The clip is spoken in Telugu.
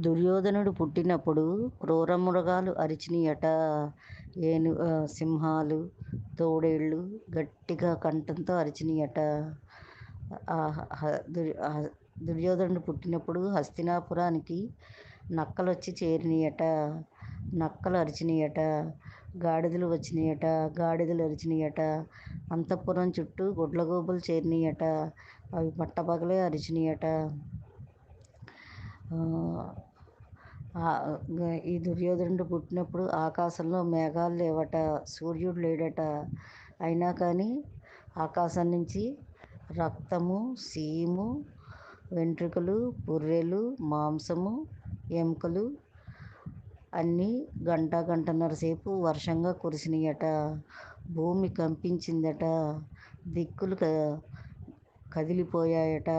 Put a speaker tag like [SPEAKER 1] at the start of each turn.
[SPEAKER 1] దుర్యోధనుడు పుట్టినప్పుడు క్రూరమృగాలు అరిచినియట. సింహాలు, తోడేళ్ళు గట్టిగా కంఠంతో అరిచినియట. దుర్యోధనుడు పుట్టినప్పుడు హస్తినాపురానికి నక్కలొచ్చి చేరినియట. నక్కలు అరిచినియట. గాడిదలు వచ్చినాయట. గాడిదలు అరిచినియట. అంతఃపురం చుట్టూ గుడ్లగూబలు చేరినియట. అవి పట్టపగలే అరిచినియట. ఈ దుర్యోధనుడు పుట్టినప్పుడు ఆకాశంలో మేఘాలు లేవట, సూర్యుడు లేడట. అయినా కానీ ఆకాశం నుంచి రక్తము, సీము, వెంట్రుకలు, పుర్రెలు, మాంసము, ఎముకలు అన్నీ గంటన్నర సేపు వర్షంగా కురిసినాయట. భూమి కంపించిందట. దిక్కులు కదిలిపోయాయట.